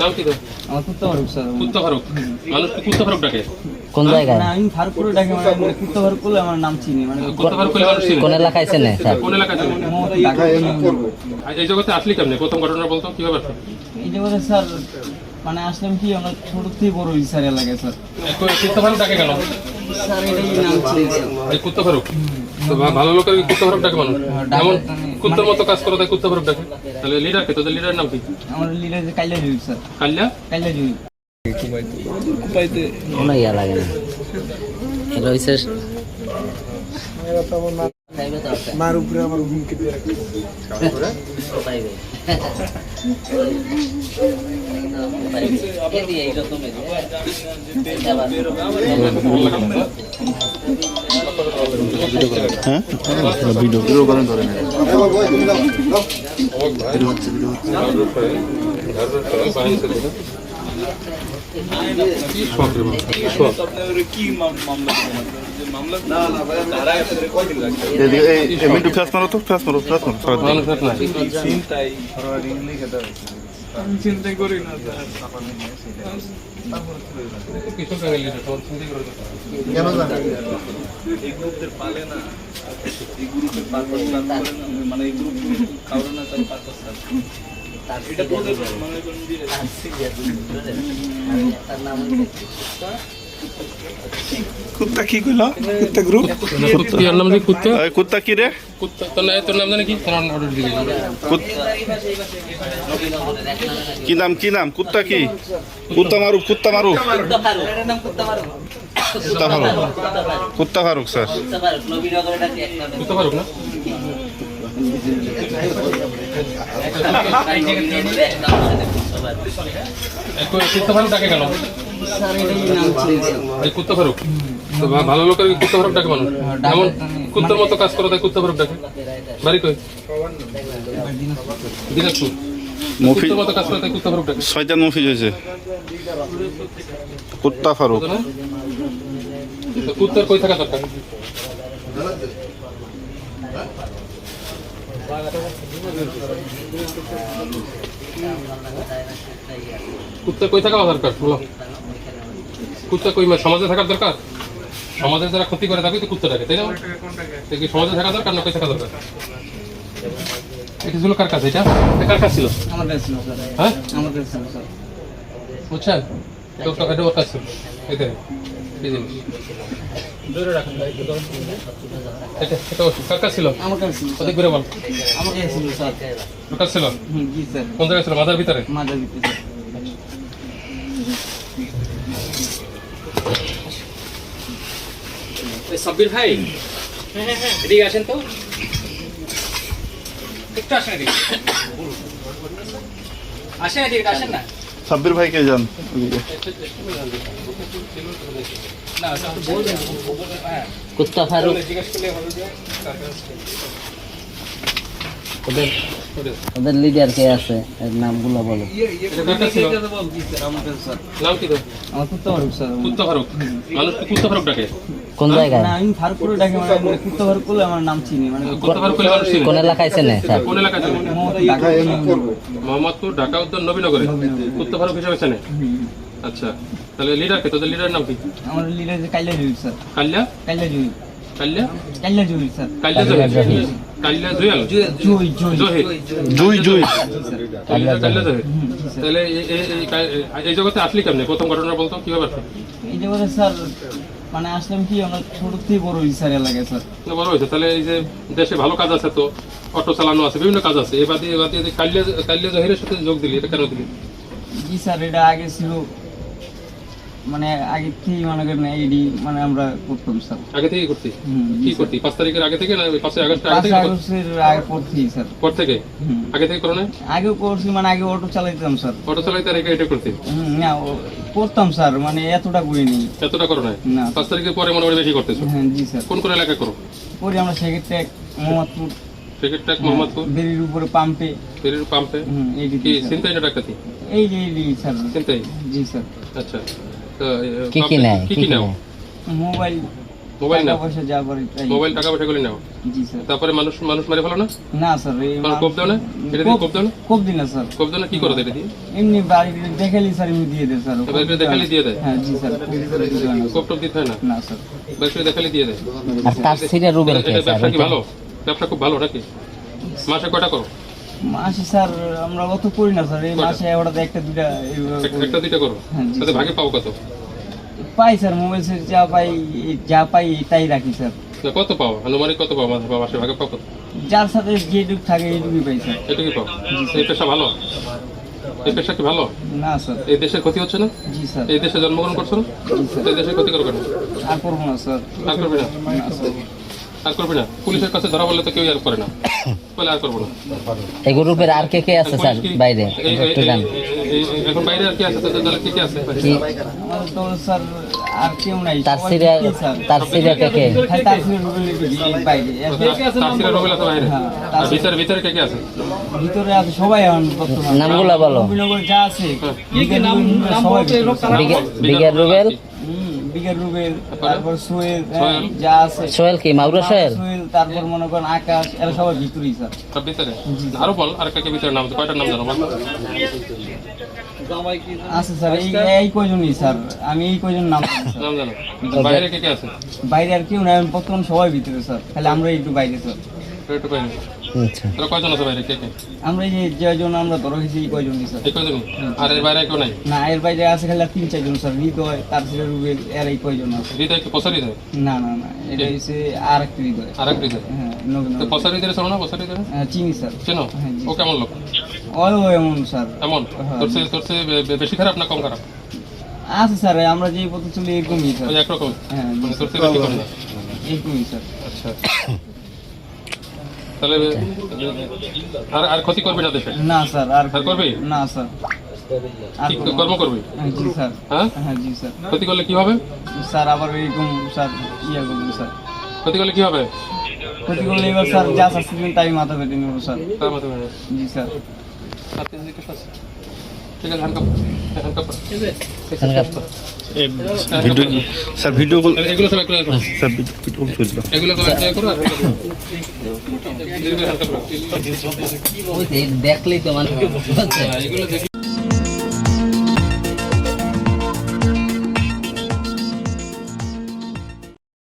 নাম কি তো? আমার কুত্তা ফারুক স্যার। কুত্তা ফারুক। মানুষ কি কুত্তা ফারুক ডাকে? কোন জায়গায়? না আমি ফারুক করে ডাকি, মানে কুত্তা ফারুক করলে আমার নাম চিনি, মানে কুত্তা ফারুক বলে মানুষ চিনে? কোন এলাকায় চেনে স্যার? কোন এলাকায় চেনে? এই জগতে আসলি কেমনে? প্রথম ঘটনা বলতো কিভাবে আসলো? এই যে বলে স্যার, মানে আসলাম কি আমরা ছোট থেকে বড় হই স্যার এলাকায় স্যার। কুত্তা ফারুক ডাকে কেন? স্যার এটাই নাম চিনি স্যার। এই কুত্তা ফারুক তো ভালো লোকের কুত্তা ফারুক ডাকে মানুষ, এমন কুত্তার মতো কাজ করে তাই কুত্তা ফারুক ডাকে। তাহলে লিডার কে? তোদের লিডারের নাম কি? আমার লিডার যে কাইলা জুই স্যার। কাল্যা? কাইলা জুই। কোনো ইয়া লাগে না। এটা হইছে মার উপরে আমার হুমকি দিয়ে রাখছে। ভিডিও করেন ধরে মিন্টু ফ্যাস মারো তো, ফ্যাস মারো, ফ্যাস মারো। চিন্তাই করি না কেন জানেন? এই গ্রুপদের পালে না, এই গ্রুপের পারপাস মানে এই গ্রুপ কারো না তার পারপাস এটা তোদের মনে করেন কুত্তা কি কইল? কুত্তা গ্রুপ কুত্তার নাম কি? কুত্তা? কুত্তা কি রে? কুত্তা তোর নাম জানি কি? কি নাম, কি নাম? কুত্তা কি? কুত্তা মারু, কুত্তা মারু, কুত্তা ফারুক, কুত্তা ফারুক স্যার। কুত্তা ফারুক না? কুত্তা ফারুক ডাকে কেন? স্যার এটাই নাম চিনি স্যার। এই কুত্তা ফারুক তো ভালো লোকের কুত্তা ফারুক ডাকে মানুষ, এমন কুত্তার মতো কাজ করে তাই কুত্তা ফারুক ডাকে। বাড়ি কই? দিনাজপুর। মফিজ, কুত্তার মতো কাজ করে তাই কুত্তা ফারুক ডাকে। শয়তান মফিজ হয়েছে কুত্তা ফারুক। তো কুত্তার কই থাকা দরকার? কুত্তা কই থাকা দরকার বলো? কুত্তা কই সমাজে থাকার দরকার? সমাজে যারা ক্ষতি করে তাকেই তো কুত্তা ডাকে, তাই না? কি সমাজে থাকা দরকার না কই থাকা দরকার? এটা ছিল কার কাছে? এটা কার কাছে ছিল? আমার কাছে ছিল স্যার। হ্যাঁ আমার কাছে ছিল স্যার। বুঝছেন? এটা ওর কাছে ছিল। এই দেখেন এই জিনিস ধরে রাখেন ভাই, এটা কার কাছে ছিল? আমার কাছে ছিল ওদিক স্যার। ঘুরে বল। আমার কাছে ছিল স্যার। ওর কাছে ছিল? জি স্যার। কোন জায়গায় ছিল? মাথার ভিতরে? মাদার ভিতরে স্যার। সাব্বির ভাই এদিকে আসেন তো, একটু আসেন এদিকে, আসেন এদিকে, আসেন না। সাব্বির ভাই কে যান ওদিকে? না বলবেন, হ্যাঁ কুত্তা ফারুক জিজ্ঞেস করলে হবে যে ওদের ওদের লিডার কে আছে? এর নামগুলো বলো। এটা কার কাছে ছিল? জি স্যার আমার কাছে স্যার। নাম কি তো? আমার কুত্তা ফারুক স্যার। কুত্তা ফারুক। মানুষ কি কুত্তা ফারুক ডাকে? কোন জায়গায়? না আমি ফারুক করে ডাকি, মানে কুত্তা ফারুক করলে আমার নাম চিনি, মানে কুত্তা ফারুক বলে মানুষ চিনে? কোন এলাকায় চেনে স্যার? কোন এলাকায় চেনে? মোহাম্মদপুর, ঢাকা উত্তর, নবীনগরে কুত্তা ফারুক হিসাবে চেনে। আচ্ছা, তাহলে লিডার কে? তোদের লিডারের নাম কি? আমার লিডার যে কাইলা জুই স্যার। কাল্যা? কাইলা জুই। কাল্যা? কাইলা জুই স্যার। কাল্যা জহির? কাল্যা জুয়েল? জুই জুই। জহির? জুই জুই। কাল্যা জহির। তাহলে এই জগতে আসলি কেমনে? প্রথম ঘটনা বলতো কিভাবে আসলো? এই যে বলে স্যার, মানে আসলাম কি আমরা ছোট থেকে বড় হই স্যার এলাকায় স্যার। বড় হয়েছে, তাহলে এই যে দেশে ভালো কাজ আছে, তো অটো চালানো আছে, বিভিন্ন কাজ আছে, এবারে কাল্যা জহিরের সাথে যোগ দিলি, এটা কেন দিলি? জি স্যার এটা আগে ছিল, মানে আগে থেকে মনে করেন এইডি মানে আমরা করতাম স্যার। আগে থেকে করতি? জি কি করতি? 5 তারিখের আগে থেকে না 5 আগস্ট আগে 5 থেকে? আগস্টের আগে করছি স্যার। পর থেকে? আগে থেকে করো না? আগেও করছি, মানে আগে অটো চালাইতাম স্যার। অটো চালাইতে আর এটা করতি? না করতাম স্যার, মানে এতটা করিনি। এতটা করো না? না। 5 তারিখের পরে মনে হয় বেশি করতেছো। হ্যাঁ জি স্যার। কোন কোন এলাকায় করো? করি আমরা সেক্ষেত্রে মোহাম্মদপুর, সেক্রেটারি মোহাম্মদপুর, বেরির উপরে পাম্পে। ফেরির পাম্পে। এইডি কি চিন্তাই না ডাকাতি? এই যে এইডি স্যার। চিন্তাই? জি স্যার। আচ্ছা, তো কি কি নেয়? কি কি নাও? মোবাইল। মোবাইল টাকা নাও, পয়সা যা পারি তাই। মোবাইল টাকা পয়সা গুলি নাও, জি স্যার। তারপরে মানুষ মানুষ মেরে ফেলো না, না স্যার এই কারণ কোপ দাও না, এটা দিয়ে কোপ দাও না, কোপ দিন না স্যার, কোপ দাও না, কি করো এটা দিয়ে? এমনি বাড়ি দেখালি স্যার এমনি দিয়ে দেয় স্যার। এবার করে দেখালি দিয়ে দেয়, হ্যাঁ জি স্যার, কোপ করে দিতে হয় না স্যার। কোপ টোপ দিতে হয় না, না স্যার। এবার করে দেখালি দিয়ে দেয়। আর তার সিরে রুবেল কে এটা স্যার? ব্যবসা কি ভালো? ব্যবসা খুব ভালো নাকি? মাসে কয়টা করো? মাসে স্যার আমরা অত করি না স্যার, এই মাসে ওটাতে একটা দুটা এইভাবে করি। একটা দুইটা করো, হ্যাঁ, জি, তাতে স্যার। ভাগে পাও কত? পাই স্যার, মোবাইল সেট যা পাই তাই রাখি স্যার। না, কত পাও আনুমানিক, কত পাও মাসে ভাগে পাও কত? যার সাথে যেটুক থাকে এইটুকুই পাই স্যার। এটুকুই পাও। এই পেশা ভালো? এই পেশা কি ভালো? না স্যার। এই দেশের ক্ষতি হচ্ছে না? জি স্যার। এই দেশে জন্মগ্রহণ করছো না, জি স্যার। এই দেশের ক্ষতি করবে না, আর করবো না স্যার। আর করবে না, না স্যার। আর করবে না। পুলিশের কাছে ধরা বললে তো কেউ আর করে না, বলে আর করবো না। এই গ্রুপের আর কে কে আছে স্যার পুলিশ কি- বাইরে? এই- একটু এই- জান। এই- এখন বাইরে আর কি আছে? তাদের দলে কি কি আছে? কি আমাদের তো স্যার আর কেউ নাই, তার সবাই সিরে বিক্রি স্যার। তার সিরে কে কে? খালি তার সিরে রুবেল বাইরে। তাফসীরে রুবেল আছে বাইরে, হ্যাঁ, আর ভিতরে কে কে আছে? ভিতরে আছে সবাই এখন বর্তমানে। নামগুলা বলো। নবীনগর যা আছে সবাই ভিতরে স্যার। বিগের রুবেল, বিগের রুবেল, তারপর সোহেল, সোহেল। যা আছে সোহেল কি মাউরা সোহেল? সোহেল, তারপর মনে করেন আকাশ, এরা সবাই ভিতরেই স্যার। সব ভিতরে? আরো বল, আর কে কে ভিতরে নাম, কয়টার নাম জানো বল? আছে স্যার, এই কয়জনই স্যার, আমি এই কয়জন নাম জানি স্যার। নাম জানো? বাইরে কে কে আছে? বাইরে আর কেউ নাই, বর্তমান সবাই ভিতরে স্যার, খালি আমরা একটু বাইরে স্যার। একটু বাইরে। আচ্ছা। তাহলে কয়জন আছে বাইরে, কে কে? আমরা এই যে যেজন আমরা ধরো হয়েছি এই কয়জনই স্যার। এই কয়জনই? আর এর বাইরে কেউ নাই? না, এর বাইরে আছে খালি আর 3-4 জন স্যার, হৃদয়, তার ছিল রুবেল, এর এই কয়জন আছে। হৃদয় কি পছারি দেয়? না না না, এটা হচ্ছে আর একটা হৃদয়। আর এক হৃদয়? হ্যাঁ, নবীন। তো পছারি দেয় শোনো না, পছারি দেয় চিনি স্যার। চেনো? হ্যাঁ, জি। ও কেমন লোক? ও এমন স্যার। এমন? হ্যাঁ। তোর বেশি খারাপ না কম খারাপ? আছে স্যার, আমরা যে পথে চলি এরকমই স্যার। ওই একরকম? হ্যাঁ, জি, মানে তোর থেকে বেশি কম না? এরকমই স্যার। আচ্ছা। তাহলে আর ক্ষতি করবি না দেশে? না স্যার, আর আর করবি? না স্যার, আর কি করবো না। কর্ম করবি? হ্যাঁ, জি স্যার। হ্যাঁ? হ্যাঁ জি স্যার। ক্ষতি করলে কি হবে? স্যার আবার এরকম স্যার ইয়ে করবেন স্যার। ক্ষতি করলে কি হবে? ক্ষতি করলে এবার স্যার যা শাস্তি দিন তাই মাথা পেতে নেবো স্যার। তার মতো হবে। জি স্যার। আর তিন দিকে আছে। ঠিক আছে, handcuff video sir video call এগুলো সব একটু স্যার ভিডিও কল চলবে এগুলো করে করো আর ওই দেখলেই তো মানে এগুলো দেখি